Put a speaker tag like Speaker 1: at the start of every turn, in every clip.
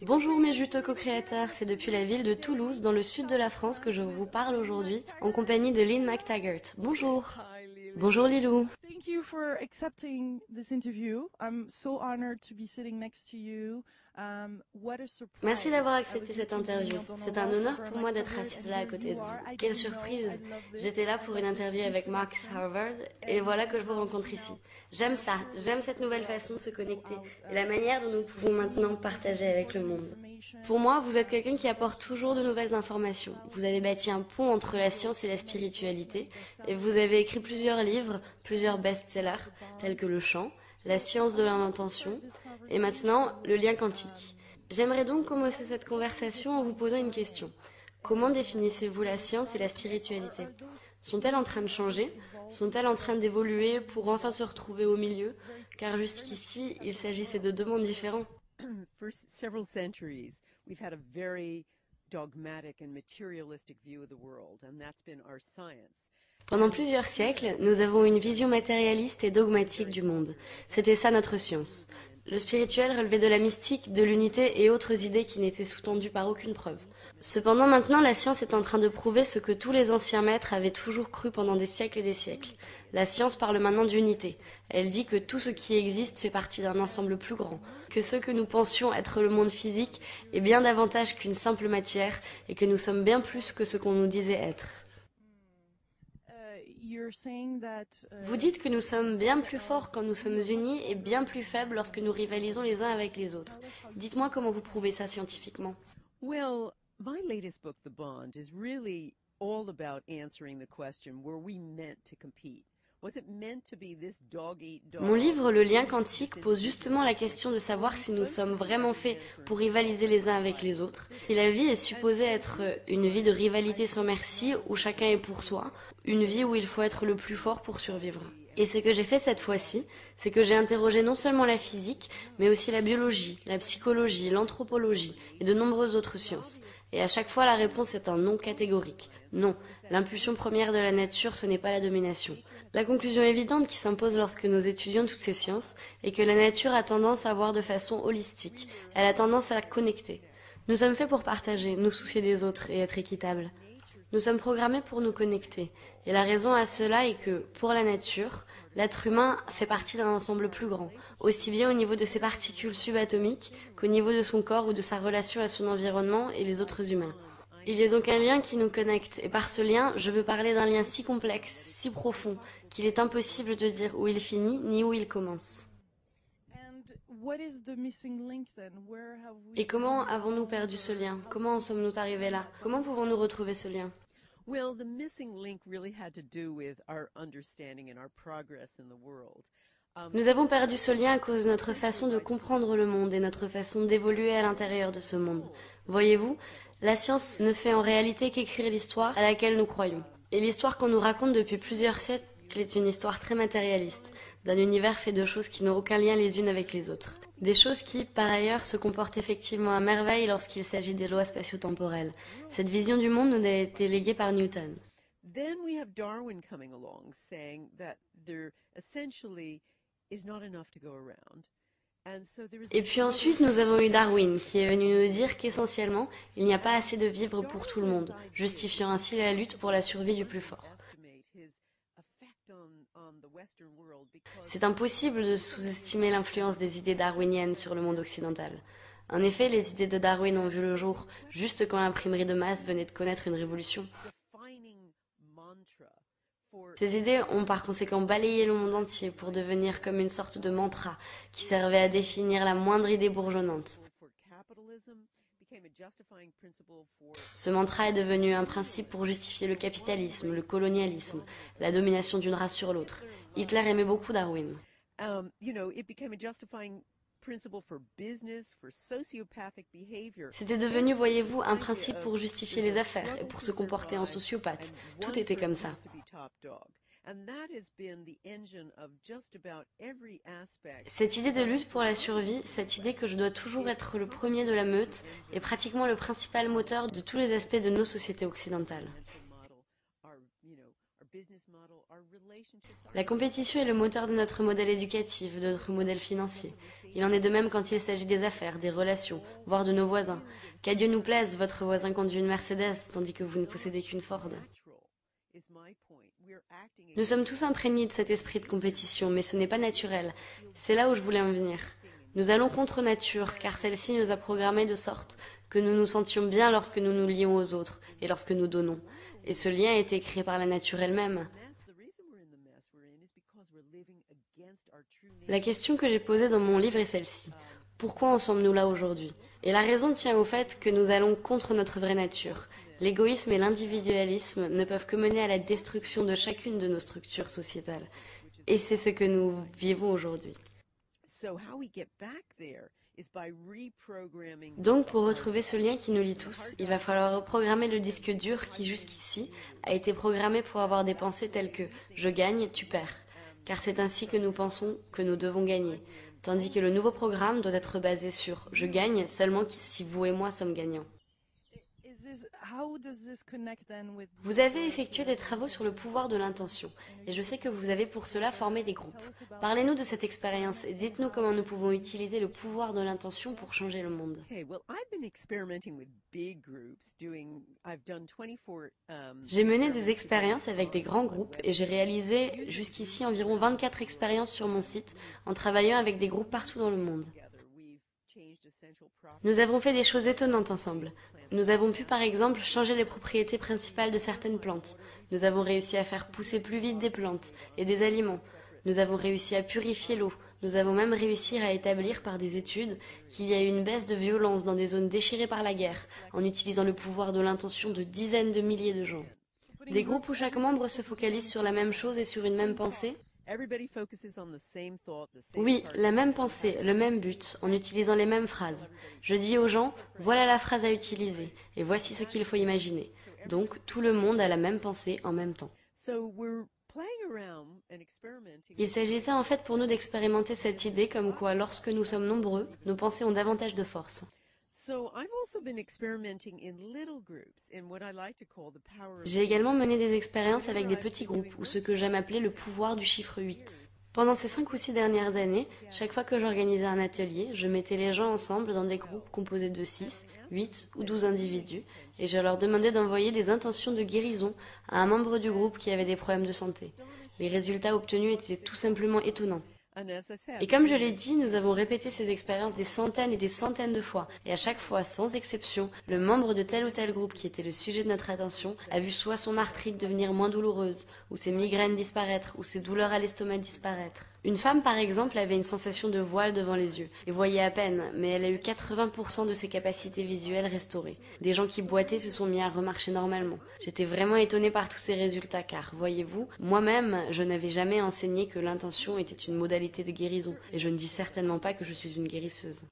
Speaker 1: Bonjour mes juteux co-créateurs, c'est depuis la ville de Toulouse, dans le sud de la France, que je vous parle aujourd'hui, en compagnie de Lynn McTaggart. Bonjour. Bonjour Lilou.
Speaker 2: Thank you for accepting this interview. I'm so honored to be sitting next to you. What a
Speaker 1: Merci
Speaker 2: surprise.
Speaker 1: d'avoir
Speaker 2: I
Speaker 1: accepté
Speaker 2: was
Speaker 1: cette
Speaker 2: literally
Speaker 1: interview.
Speaker 2: on Donald
Speaker 1: C'est un
Speaker 2: Walsh for
Speaker 1: honneur
Speaker 2: Burn
Speaker 1: pour
Speaker 2: Like
Speaker 1: moi d'être
Speaker 2: Harvard,
Speaker 1: assise
Speaker 2: and
Speaker 1: là à
Speaker 2: here
Speaker 1: côté
Speaker 2: you
Speaker 1: de
Speaker 2: are.
Speaker 1: vous.
Speaker 2: I
Speaker 1: Quelle
Speaker 2: didn't know.
Speaker 1: surprise!
Speaker 2: I love
Speaker 1: J'étais
Speaker 2: this.
Speaker 1: là
Speaker 2: I
Speaker 1: pour une
Speaker 2: love this
Speaker 1: interview
Speaker 2: deep
Speaker 1: avec Max
Speaker 2: connection.
Speaker 1: Harvard et
Speaker 2: And
Speaker 1: voilà que je vous
Speaker 2: now
Speaker 1: rencontre
Speaker 2: to
Speaker 1: ici.
Speaker 2: now,
Speaker 1: J'aime
Speaker 2: I'm
Speaker 1: ça,
Speaker 2: sure we're
Speaker 1: j'aime
Speaker 2: going to
Speaker 1: cette
Speaker 2: figure
Speaker 1: nouvelle
Speaker 2: out
Speaker 1: façon de se
Speaker 2: figure
Speaker 1: connecter
Speaker 2: out
Speaker 1: et la manière dont nous pouvons maintenant
Speaker 2: between
Speaker 1: partager avec le
Speaker 2: important
Speaker 1: monde.
Speaker 2: information,
Speaker 1: Pour moi, vous êtes quelqu'un qui apporte toujours de
Speaker 2: information
Speaker 1: nouvelles informations. Vous avez bâti un pont entre la science et la spiritualité et vous
Speaker 2: bestseller,
Speaker 1: avez écrit plusieurs livres, plusieurs
Speaker 2: transparent,
Speaker 1: best-sellers
Speaker 2: the
Speaker 1: tels
Speaker 2: bond.
Speaker 1: que Le Chant, La
Speaker 2: So
Speaker 1: science
Speaker 2: I
Speaker 1: de
Speaker 2: would love to start
Speaker 1: l'intention
Speaker 2: this
Speaker 1: et maintenant
Speaker 2: conversation
Speaker 1: le lien
Speaker 2: with
Speaker 1: quantique. J'aimerais donc commencer cette
Speaker 2: how do you
Speaker 1: conversation en vous
Speaker 2: define
Speaker 1: posant une question.
Speaker 2: science
Speaker 1: Comment
Speaker 2: and
Speaker 1: définissez-vous la science et la
Speaker 2: spirituality?
Speaker 1: spiritualité?
Speaker 2: Are those
Speaker 1: Sont-elles en train
Speaker 2: two
Speaker 1: de changer?
Speaker 2: evolving
Speaker 1: Sont-elles en train
Speaker 2: together?
Speaker 1: d'évoluer pour enfin se
Speaker 2: Because
Speaker 1: retrouver au milieu?
Speaker 2: it's
Speaker 1: Car
Speaker 2: very much two
Speaker 1: jusqu'ici, il
Speaker 2: separate
Speaker 1: s'agissait de
Speaker 2: worlds.
Speaker 1: deux mondes différents.
Speaker 3: For several centuries, we've had a very dogmatic and materialistic view of the world, and that's been our science.
Speaker 1: Pendant plusieurs siècles, nous avons une vision matérialiste et dogmatique du monde. C'était ça notre science. Le spirituel relevait de la mystique, de l'unité et autres idées qui n'étaient sous-tendues par aucune preuve. Cependant, maintenant, la science est en train de prouver ce que tous les anciens maîtres avaient toujours cru pendant des siècles et des siècles. La science parle maintenant d'unité. Elle dit que tout ce qui existe fait partie d'un ensemble plus grand, que ce que nous pensions être le monde physique est bien davantage qu'une simple matière et que nous sommes bien plus que ce qu'on nous disait être. Vous dites que nous sommes bien plus forts quand nous sommes unis et bien plus faibles lorsque nous rivalisons les uns avec les autres. Dites-moi comment vous prouvez ça scientifiquement.
Speaker 3: Well, my latest book, The Bond, is really all about answering the question, were we meant to compete? Was it meant to be this dog-eat-dog?
Speaker 1: Mon livre, Le lien quantique, pose justement la question de savoir si nous sommes vraiment faits pour rivaliser les uns avec les autres. Si la vie est supposée être une vie de rivalité sans merci, où chacun est pour soi, une vie où il faut être le plus fort pour survivre. Et ce que j'ai fait cette fois-ci, c'est que j'ai interrogé non seulement la physique, mais aussi la biologie, la psychologie, l'anthropologie et de nombreuses autres sciences. Et à chaque fois, la réponse est un non catégorique. Non, l'impulsion première de la nature, ce n'est pas la domination. La conclusion évidente qui s'impose lorsque nous étudions toutes ces sciences est que la nature a tendance à voir de façon holistique. Elle a tendance à connecter. Nous sommes faits pour partager, nous soucier des autres et être équitables. Nous sommes programmés pour nous connecter. Et la raison à cela est que, pour la nature, l'être humain fait partie d'un ensemble plus grand, aussi bien au niveau de ses particules subatomiques qu'au niveau de son corps ou de sa relation à son environnement et les autres humains. Il y a donc un lien qui nous connecte, et par ce lien, je veux parler d'un lien si complexe, si profond, qu'il est impossible de dire où il finit ni où il commence. Et comment avons-nous perdu ce lien? Comment en sommes-nous arrivés là? Comment pouvons-nous retrouver ce lien?
Speaker 3: Well, the missing link really had to do with our understanding and our progress in the world.
Speaker 1: Nous avons perdu ce lien à cause de notre façon de comprendre le monde et notre façon d'évoluer à l'intérieur de ce monde. Voyez-vous, la science ne fait en réalité qu'écrire l'histoire à laquelle nous croyons. Et l'histoire qu'on nous raconte depuis plusieurs siècles est une histoire très matérialiste, d'un univers fait de choses qui n'ont aucun lien les unes avec les autres. Des choses qui, par ailleurs, se comportent effectivement à merveille lorsqu'il s'agit des lois spatio-temporelles. Cette vision du monde nous a été léguée par Newton.
Speaker 3: Then we have Darwin coming along saying that there essentially is not enough to go around.
Speaker 1: Et puis ensuite, nous avons eu Darwin, qui est venu nous dire qu'essentiellement, il n'y a pas assez de vivres pour tout le monde, justifiant ainsi la lutte pour la survie du plus fort. C'est impossible de sous-estimer l'influence des idées darwiniennes sur le monde occidental. En effet, les idées de Darwin ont vu le jour juste quand l'imprimerie de masse venait de connaître une révolution. Ces idées ont par conséquent balayé le monde entier pour devenir comme une sorte de mantra qui servait à définir la moindre idée bourgeonnante. Ce mantra est devenu un principe pour justifier le capitalisme, le colonialisme, la domination d'une race sur l'autre. Hitler aimait beaucoup Darwin. C'était devenu, voyez-vous, un principe pour justifier les affaires et pour se comporter en sociopathe. Tout était comme ça. Cette idée de lutte pour la survie, cette idée que je dois toujours être le premier de la meute, est pratiquement le principal moteur de tous les aspects de nos sociétés occidentales. La compétition est le moteur de notre modèle éducatif, de notre modèle financier. Il en est de même quand il s'agit des affaires, des relations, voire de nos voisins. Qu'à Dieu nous plaise, votre voisin conduit une Mercedes, tandis que vous ne possédez qu'une Ford. Nous sommes tous imprégnés de cet esprit de compétition, mais ce n'est pas naturel. C'est là où je voulais en venir. Nous allons contre nature, car celle-ci nous a programmés de sorte que nous nous sentions bien lorsque nous nous lions aux autres et lorsque nous donnons. Et ce lien a été créé par la nature elle-même. La question que j'ai posée dans mon livre est celle-ci. Pourquoi en sommes-nous là aujourd'hui? Et la raison tient au fait que nous allons contre notre vraie nature. L'égoïsme et l'individualisme ne peuvent que mener à la destruction de chacune de nos structures sociétales. Et c'est ce que nous vivons aujourd'hui. Donc, pour retrouver ce lien qui nous lie tous, il va falloir reprogrammer le disque dur qui, jusqu'ici, a été programmé pour avoir des pensées telles que « je gagne, tu perds ». Car c'est ainsi que nous pensons que nous devons gagner. Tandis que le nouveau programme doit être basé sur « je gagne seulement si vous et moi sommes gagnants ». Vous avez effectué des travaux sur le pouvoir de l'intention, et je sais que vous avez pour cela formé des groupes. Parlez-nous de cette expérience et dites-nous comment nous pouvons utiliser le pouvoir de l'intention pour changer le monde. J'ai mené des expériences avec des grands groupes et j'ai réalisé jusqu'ici environ 24 expériences sur mon site en travaillant avec des groupes partout dans le monde. Nous avons fait des choses étonnantes ensemble. Nous avons pu par exemple changer les propriétés principales de certaines plantes. Nous avons réussi à faire pousser plus vite des plantes et des aliments. Nous avons réussi à purifier l'eau. Nous avons même réussi à établir par des études qu'il y a eu une baisse de violence dans des zones déchirées par la guerre en utilisant le pouvoir de l'intention de dizaines de milliers de gens. Des groupes où chaque membre se focalise sur la même chose et sur une même pensée. Oui, la même pensée, le même but, en utilisant les mêmes phrases. Je dis aux gens, voilà la phrase à utiliser, et voici ce qu'il faut imaginer. Donc, tout le monde a la même pensée en même temps. Il s'agissait en fait pour nous d'expérimenter cette idée comme quoi, lorsque nous sommes nombreux, nos pensées ont davantage de force. J'ai également mené des expériences avec des petits groupes, ou ce que j'aime appeler le pouvoir du chiffre 8. Pendant ces 5 ou 6 dernières années, chaque fois que j'organisais un atelier, je mettais les gens ensemble dans des groupes composés de 6, 8 ou 12 individus, et je leur demandais d'envoyer des intentions de guérison à un membre du groupe qui avait des problèmes de santé. Les résultats obtenus étaient tout simplement étonnants. Et comme je l'ai dit, nous avons répété ces expériences des centaines et des centaines de fois. Et à chaque fois, sans exception, le membre de tel ou tel groupe qui était le sujet de notre attention a vu soit son arthrite devenir moins douloureuse, ou ses migraines disparaître, ou ses douleurs à l'estomac disparaître. Une femme, par exemple, avait une sensation de voile devant les yeux, et voyait à peine, mais elle a eu 80% de ses capacités visuelles restaurées. Des gens qui boitaient se sont mis à remarcher normalement. J'étais vraiment étonnée par tous ces résultats, car, voyez-vous, moi-même, je n'avais jamais enseigné que l'intention était une modalité de guérison, et je ne dis certainement pas que je suis une guérisseuse.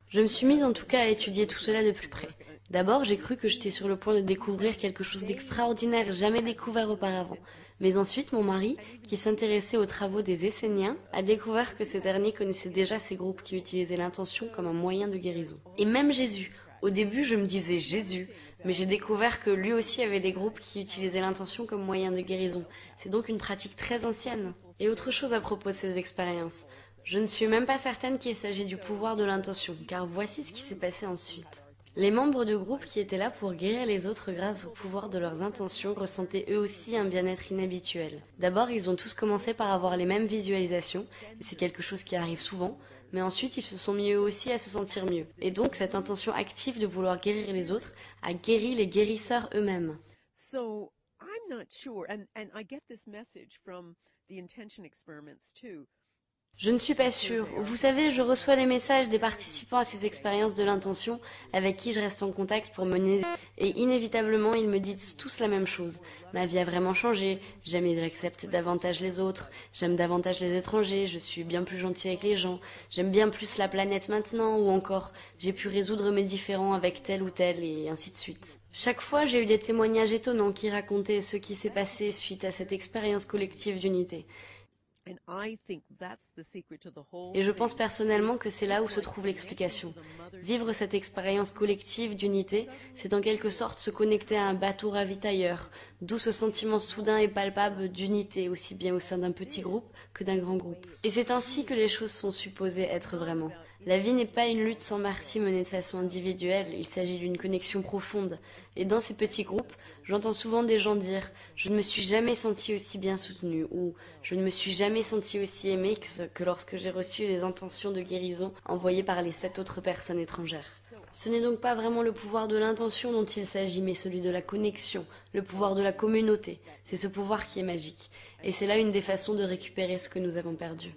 Speaker 1: Je me suis mise en tout cas à étudier tout cela de plus près. D'abord, j'ai cru que j'étais sur le point de découvrir quelque chose d'extraordinaire, jamais découvert auparavant. Mais ensuite, mon mari, qui s'intéressait aux travaux des Esséniens, a découvert que ces derniers connaissaient déjà ces groupes qui utilisaient l'intention comme un moyen de guérison. Et même Jésus. Au début, je me disais Jésus, mais j'ai découvert que lui aussi avait des groupes qui utilisaient l'intention comme moyen de guérison. C'est donc une pratique très ancienne. Et autre chose à propos de ces expériences. Je ne suis même pas certaine qu'il s'agit du pouvoir de l'intention, car voici ce qui s'est passé ensuite. Les membres de groupe qui étaient là pour guérir les autres grâce au pouvoir de leurs intentions ressentaient eux aussi un bien-être inhabituel. D'abord, ils ont tous commencé par avoir les mêmes visualisations, et c'est quelque chose qui arrive souvent, mais ensuite ils se sont mis eux aussi à se sentir mieux. Et donc cette intention active de vouloir guérir les autres a guéri les guérisseurs eux-mêmes.
Speaker 3: So, I'm not sure, and I get this message from the intention experiments too.
Speaker 1: Je ne suis pas sûre. Vous savez, je reçois les messages des participants à ces expériences de l'intention avec qui je reste en contact pour mener et inévitablement ils me disent tous la même chose. Ma vie a vraiment changé, j'aime et j'accepte davantage les autres, j'aime davantage les étrangers, je suis bien plus gentille avec les gens, j'aime bien plus la planète maintenant ou encore j'ai pu résoudre mes différends avec tel ou tel et ainsi de suite. Chaque fois, j'ai eu des témoignages étonnants qui racontaient ce qui s'est passé suite à cette expérience collective d'unité. Et je pense personnellement que c'est là où se trouve l'explication. Vivre cette expérience collective d'unité, c'est en quelque sorte se connecter à un bateau ravitailleur, d'où ce sentiment soudain et palpable d'unité, aussi bien au sein d'un petit groupe que d'un grand groupe. Et c'est ainsi que les choses sont supposées être vraiment. La vie n'est pas une lutte sans merci menée de façon individuelle, il s'agit d'une connexion profonde. Et dans ces petits groupes, j'entends souvent des gens dire « je ne me suis jamais senti aussi bien soutenu » ou « je ne me suis jamais senti aussi aimé que lorsque j'ai reçu les intentions de guérison envoyées par les 7 autres personnes étrangères ». Ce n'est donc pas vraiment le pouvoir de l'intention dont il s'agit, mais celui de la connexion, le pouvoir de la communauté. C'est ce pouvoir qui est magique. Et c'est là une des façons de récupérer ce que nous avons perdu.